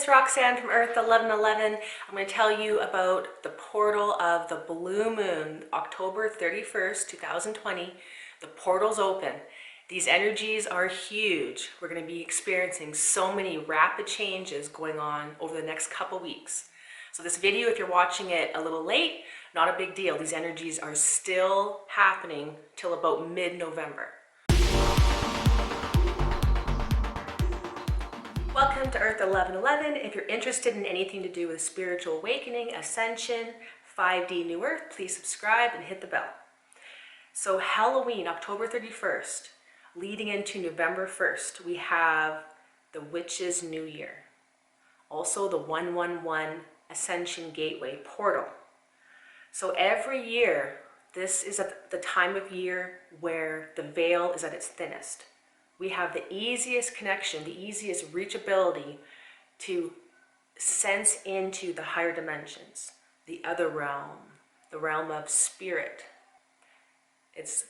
it's Roxanne from Earth 1111. I'm going to tell you about the portal of the blue moon, October 31st, 2020. The portal's open. These energies are huge. We're going to be experiencing so many rapid changes going on over the next couple weeks. So this video, if you're watching it a little late, not a big deal. These energies are still happening till about mid-November. Welcome to Earth 1111. If you're interested in anything to do with spiritual awakening, ascension, 5D New Earth, please subscribe and hit the bell. So Halloween, October 31st, leading into November 1st, we have the Witch's New Year. Also the 111 Ascension Gateway portal. So every year, this is at the time of year where the veil is at its thinnest. We have the easiest connection, the easiest reachability to sense into the higher dimensions, the other realm, the realm of spirit. It's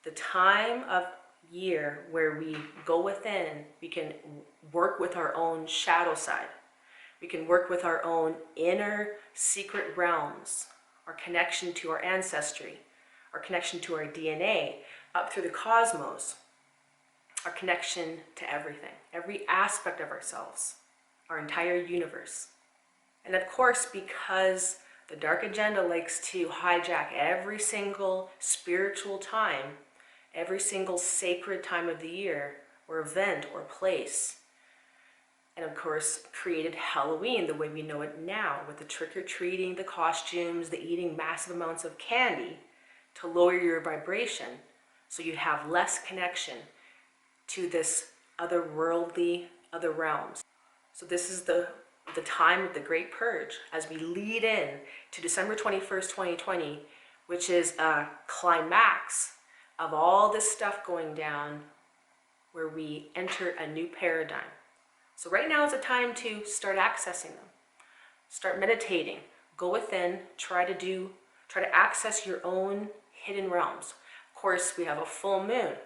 the time of year where we go within, we can work with our own shadow side. We can work with our own inner secret realms, our connection to our ancestry, our connection to our DNA, up through the cosmos. Our connection to everything, every aspect of ourselves, our entire universe. And of course, because the dark agenda likes to hijack every single spiritual time, every single sacred time of the year, or event, or place, and of course, created Halloween the way we know it now, with the trick-or-treating, the costumes, the eating massive amounts of candy to lower your vibration so you have less connection to this otherworldly, other realms. So this is the time of the Great Purge as we lead in to December 21st, 2020, which is a climax of all this stuff going down where we enter a new paradigm. So right now is a time to start accessing them. Start meditating, go within, try to access your own hidden realms. Of course, we have a full moon.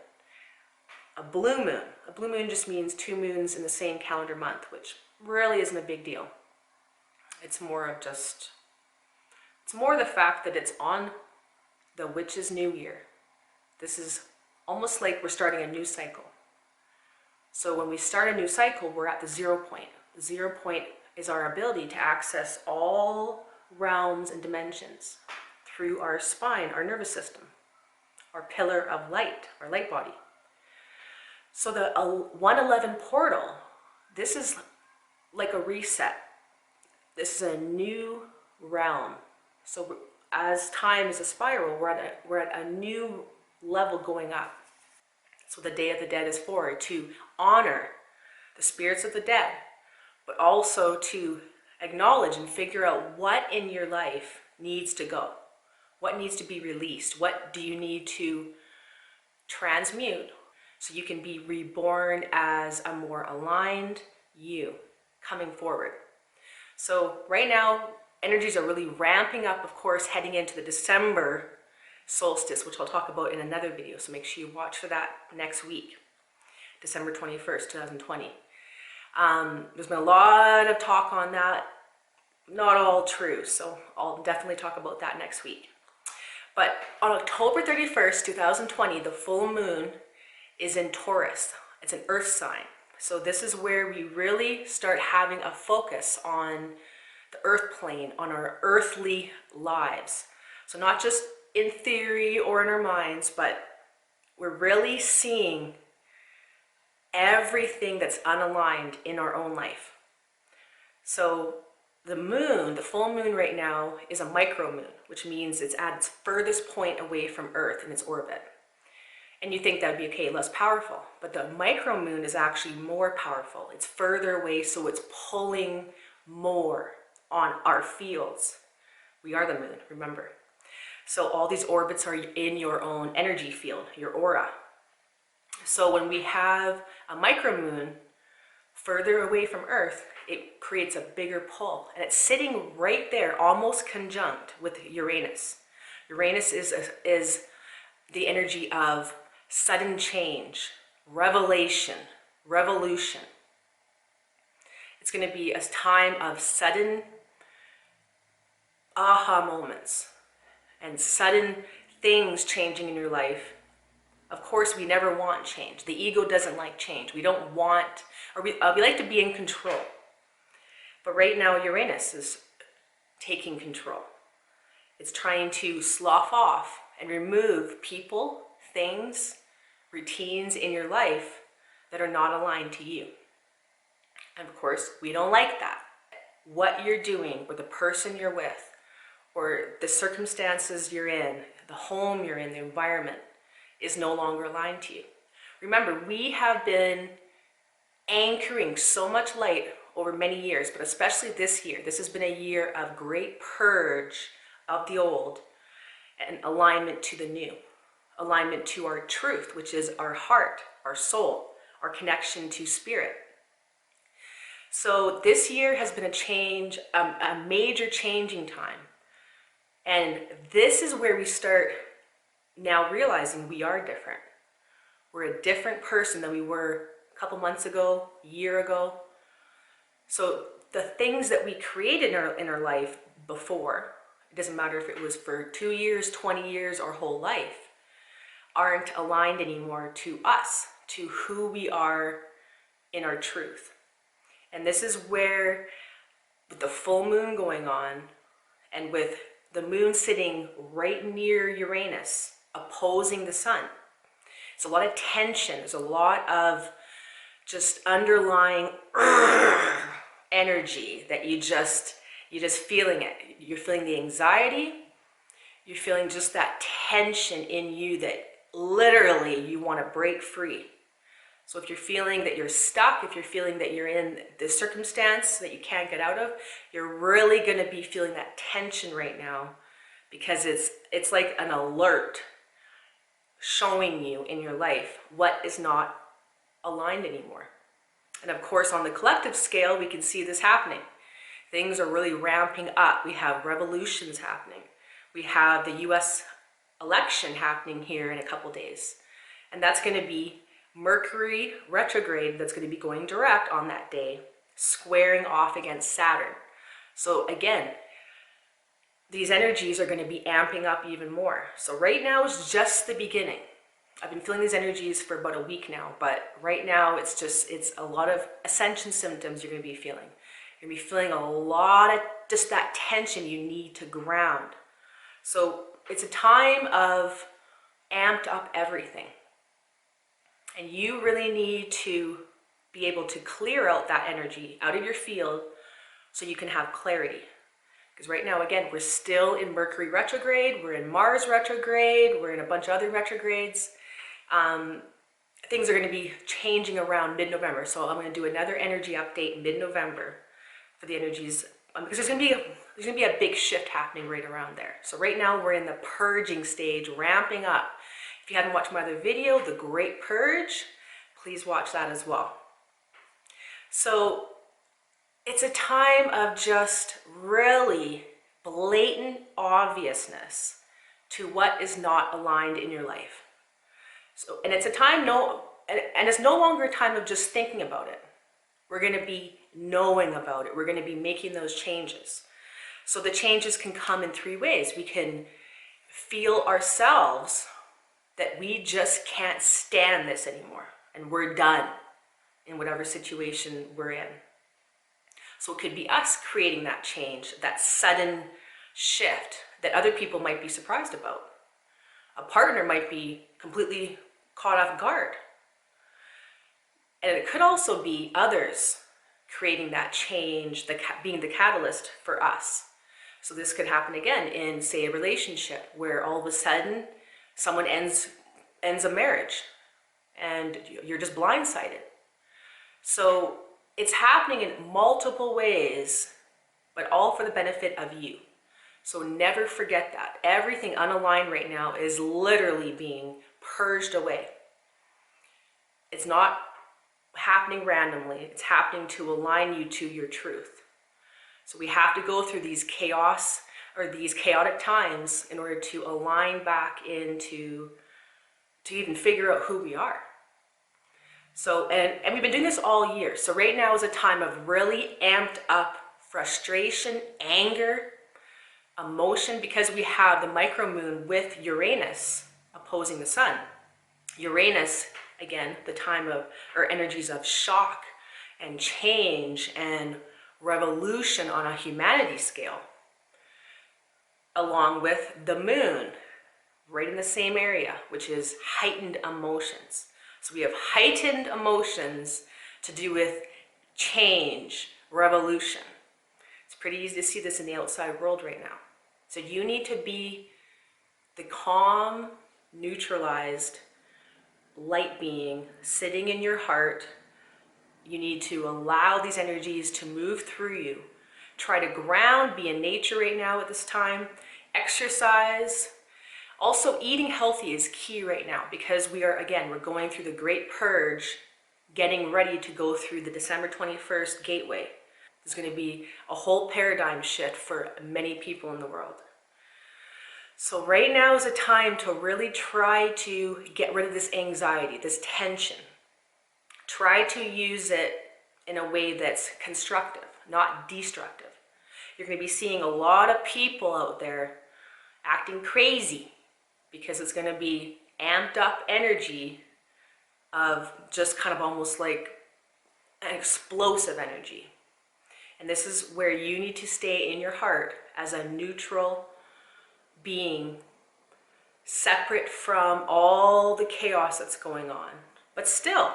A blue moon. A blue moon just means 2 moons in the same calendar month, which really isn't a big deal. It's more of the fact that it's on the Witch's New Year. This is almost like we're starting a new cycle. So when we start a new cycle, we're at the 0 point. The 0 point is our ability to access all realms and dimensions through our spine, our nervous system, our pillar of light, our light body. So the 111 portal, this is like a reset. This is a new realm. So as time is a spiral, we're at a new level going up. So the Day of the Dead is for to honor the spirits of the dead, but also to acknowledge and figure out what in your life needs to go. What needs to be released? What do you need to transmute? So you can be reborn as a more aligned you coming forward. So right now, energies are really ramping up, of course, heading into the December solstice, which I'll talk about in another video. So make sure you watch for that next week, December 21st, 2020. There's been a lot of talk on that, not all true. So I'll definitely talk about that next week. But on October 31st, 2020, the full moon is in Taurus. It's an earth sign. So this is where we really start having a focus on the earth plane, on our earthly lives. So not just in theory or in our minds, but we're really seeing everything that's unaligned in our own life. So the moon, the full moon right now, is a micro moon, which means it's at its furthest point away from Earth in its orbit. And you think that would be okay, less powerful. But the micro moon is actually more powerful. It's further away, so it's pulling more on our fields. We are the moon, remember. So all these orbits are in your own energy field, your aura. So when we have a micro moon further away from Earth, it creates a bigger pull. And it's sitting right there, almost conjunct with Uranus. Uranus is the energy of sudden change, revelation, revolution. It's going to be a time of sudden aha moments and sudden things changing in your life. Of course, we never want change. The ego doesn't like change. We don't want, or we like to be in control. But right now, Uranus is taking control. It's trying to slough off and remove people, things, routines in your life that are not aligned to you. And of course, we don't like that. What you're doing with the person you're with, or the circumstances you're in, the home you're in, the environment, is no longer aligned to you. Remember, we have been anchoring so much light over many years, but especially this year. This has been a year of great purge of the old and alignment to the new. Alignment to our truth, which is our heart, our soul, our connection to spirit. So this year has been a change, a major changing time. And this is where we start now realizing we are different. We're a different person than we were a couple months ago, a year ago. So the things that we created in our life before, it doesn't matter if it was for 2 years, 20 years, or whole life, aren't aligned anymore to us, to who we are in our truth. And this is where, with the full moon going on, and with the moon sitting right near Uranus, opposing the sun, it's a lot of tension. There's a lot of just underlying energy that you're just feeling it. You're feeling the anxiety. You're feeling just that tension in you that literally you want to break free. So if you're feeling that you're stuck, if you're feeling that you're in this circumstance that you can't get out of, you're really going to be feeling that tension right now, because it's like an alert showing you in your life what is not aligned anymore. And of course, on the collective scale, we can see this happening. Things are really ramping up. We have revolutions happening. We have the US election happening here in a couple days. And that's going to be Mercury retrograde, that's going to be going direct on that day, squaring off against Saturn. So again, these energies are going to be amping up even more. So right now is just the beginning. I've been feeling these energies for about a week now, but right now it's a lot of Ascension symptoms you're going to be feeling. You're going to be feeling a lot of just that tension you need to ground. So it's a time of amped up everything. And you really need to be able to clear out that energy out of your field so you can have clarity. Because right now, again, we're still in Mercury retrograde, we're in Mars retrograde, we're in a bunch of other retrogrades. Things are going to be changing around mid-November. So I'm going to do another energy update mid-November for the energies, because there's going to be a big shift happening right around there. So right now we're in the purging stage, ramping up. If you haven't watched my other video, The Great Purge, please watch that as well. So it's a time of just really blatant obviousness to what is not aligned in your life. So, and it's a time and it's no longer a time of just thinking about it. We're going to be knowing about it. We're going to be making those changes. So the changes can come in 3 ways. We can feel ourselves that we just can't stand this anymore, and we're done in whatever situation we're in. So it could be us creating that change, that sudden shift that other people might be surprised about. A partner might be completely caught off guard. And it could also be others creating that change, being the catalyst for us. So this could happen again in, say, a relationship where all of a sudden someone ends a marriage and you're just blindsided. So it's happening in multiple ways, but all for the benefit of you. So never forget that. Everything unaligned right now is literally being purged away. It's not happening randomly. It's happening to align you to your truth. So we have to go through these chaotic times in order to align back into, to even figure out who we are. So, and we've been doing this all year. So right now is a time of really amped up frustration, anger, emotion, because we have the micromoon with Uranus opposing the sun. Uranus, again, the time of, or energies of shock and change and revolution on a humanity scale, along with the moon right in the same area, which is heightened emotions. So we have heightened emotions to do with change, revolution. It's pretty easy to see this in the outside world right now. So you need to be the calm, neutralized light being sitting in your heart. You need to allow these energies to move through you. Try to ground, be in nature right now at this time. Exercise. Also, eating healthy is key right now, because we're going through the great purge, getting ready to go through the December 21st gateway. There's going to be a whole paradigm shift for many people in the world. So right now is a time to really try to get rid of this anxiety, this tension. Try to use it in a way that's constructive, not destructive. You're going to be seeing a lot of people out there acting crazy, because it's going to be amped up energy of just kind of almost like an explosive energy. And this is where you need to stay in your heart as a neutral being, separate from all the chaos that's going on, but still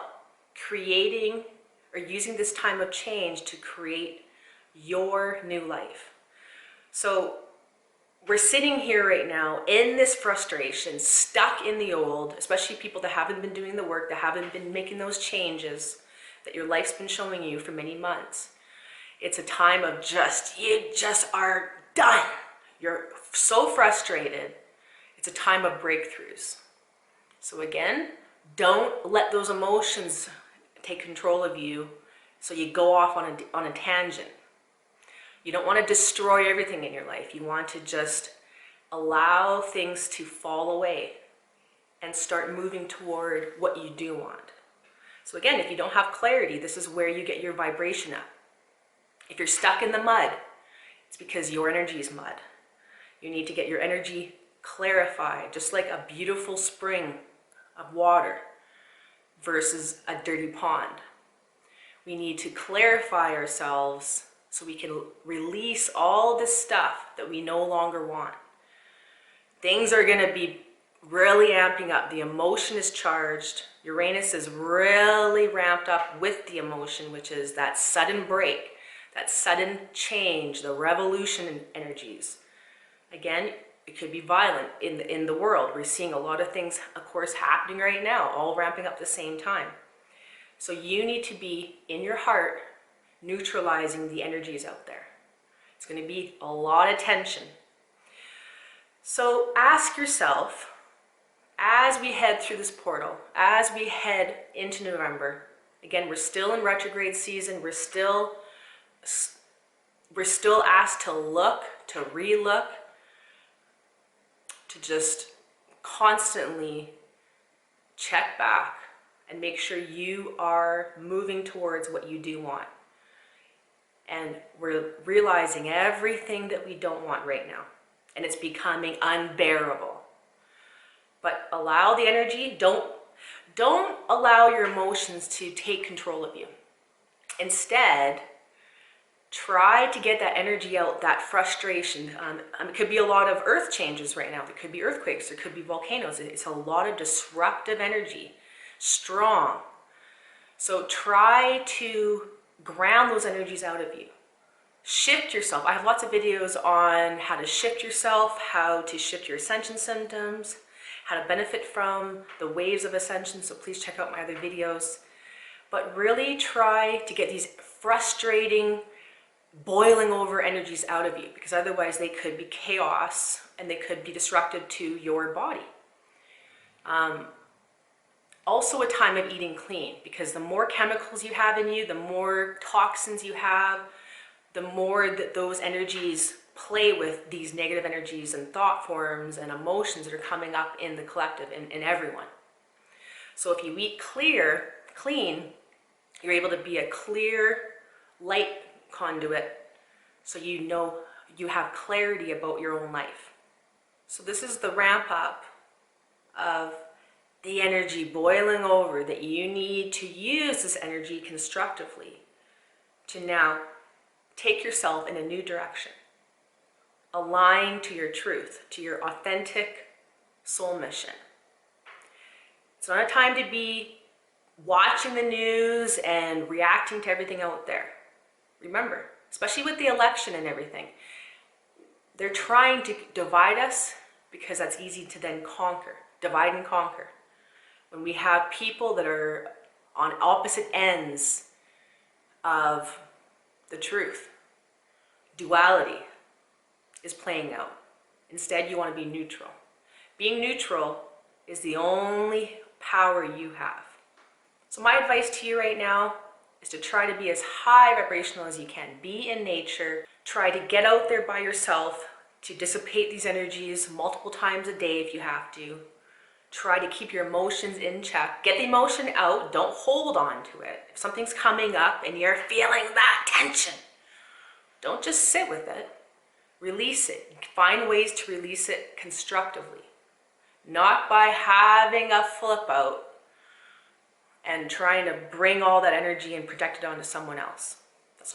creating or using this time of change to create your new life. So we're sitting here right now in this frustration, stuck in the old, especially people that haven't been doing the work, that haven't been making those changes that your life's been showing you for many months. It's a time of you just are done. You're so frustrated. It's a time of breakthroughs. So again, don't let those emotions take control of you so you go off on a tangent. You don't want to destroy everything in your life. You want to just allow things to fall away and start moving toward what you do want. So again, if you don't have clarity, this is where you get your vibration up. If you're stuck in the mud, it's because your energy is mud. You need to get your energy clarified, just like a beautiful spring of water versus a dirty pond. We need to clarify ourselves so we can release all this stuff that we no longer want. Things are going to be really amping up. The emotion is charged. Uranus is really ramped up with the emotion, which is that sudden break, that sudden change, the revolution energies. Again, it could be violent in the world. We're seeing a lot of things, of course, happening right now, all ramping up at the same time. So you need to be in your heart, neutralizing the energies out there. It's going to be a lot of tension. So ask yourself, as we head through this portal, as we head into November, again, we're still in retrograde season. We're still asked to look, to relook, to just constantly check back and make sure you are moving towards what you do want. And we're realizing everything that we don't want right now. And it's becoming unbearable. But allow the energy. Don't allow your emotions to take control of you. Instead, try to get that energy out, that frustration. It could be a lot of earth changes right now. There could be earthquakes. There could be volcanoes. It's a lot of disruptive energy. Strong. So try to ground those energies out of you. Shift yourself. I have lots of videos on how to shift yourself, how to shift your ascension symptoms, how to benefit from the waves of ascension. So please check out my other videos. But really try to get these frustrating, boiling over energies out of you, because otherwise they could be chaos and they could be destructive to your body. Also a time of eating clean, because the more chemicals you have in you, the more toxins you have, the more that those energies play with these negative energies and thought forms and emotions that are coming up in the collective, in everyone. So if you eat clean, you're able to be a clear light conduit, so you know you have clarity about your own life. So this is the ramp up of the energy boiling over, that you need to use this energy constructively to now take yourself in a new direction. Align to your truth, to your authentic soul mission. It's not a time to be watching the news and reacting to everything out there. Remember, especially with the election and everything, they're trying to divide us because that's easy to then conquer, divide and conquer. When we have people that are on opposite ends of the truth, duality is playing out. Instead, you want to be neutral. Being neutral is the only power you have. So my advice to you right now is to try to be as high vibrational as you can. Be in nature. Try to get out there by yourself to dissipate these energies multiple times a day if you have to. Try to keep your emotions in check. Get the emotion out. Don't hold on to it. If something's coming up and you're feeling that tension, don't just sit with it. Release it. Find ways to release it constructively. Not by having a flip out and trying to bring all that energy and project it onto someone else. That's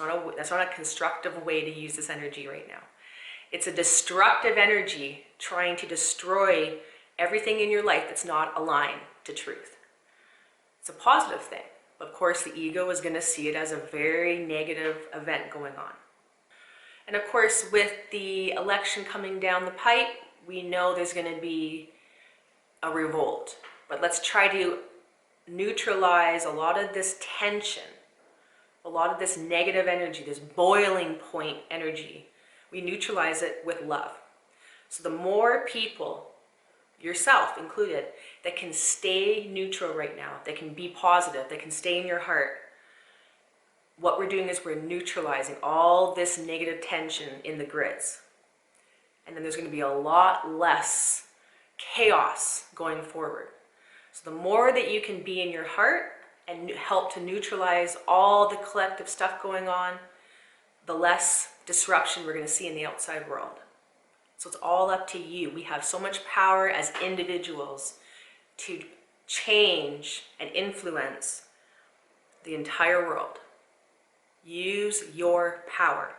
not a constructive way to use this energy right now. It's a destructive energy trying to destroy everything in your life that's not aligned to truth. It's a positive thing. Of course, the ego is going to see it as a very negative event going on. And of course, with the election coming down the pipe, we know there's going to be a revolt. But let's try to neutralize a lot of this tension, a lot of this negative energy, this boiling point energy. We neutralize it with love. So the more people, yourself included, that can stay neutral right now, that can be positive, that can stay in your heart, what we're doing is we're neutralizing all this negative tension in the grids. And then there's going to be a lot less chaos going forward. So the more that you can be in your heart and help to neutralize all the collective stuff going on, the less disruption we're going to see in the outside world. So it's all up to you. We have so much power as individuals to change and influence the entire world. Use your power.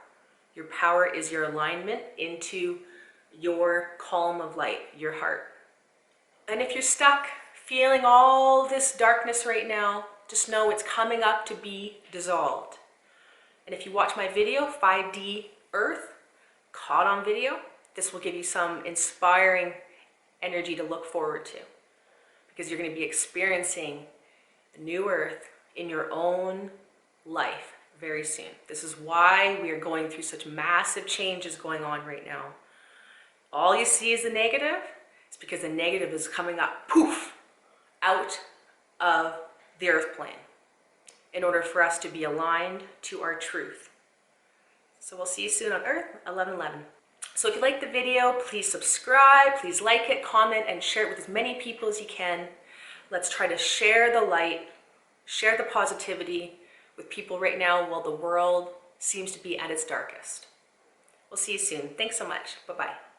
Your power is your alignment into your column of light, your heart. And if you're stuck feeling all this darkness right now, just know it's coming up to be dissolved. And if you watch my video, 5D Earth, caught on video, this will give you some inspiring energy to look forward to, because you're going to be experiencing the new Earth in your own life very soon. This is why we are going through such massive changes going on right now. All you see is the negative. It's because the negative is coming up, poof, out of the earth plane in order for us to be aligned to our truth. So we'll see you soon on Earth 1111. So if you like the video, please subscribe, please like it, comment, and share it with as many people as you can. Let's try to share the light, share the positivity with people right now while the world seems to be at its darkest. We'll see you soon. Thanks so much. Bye-bye.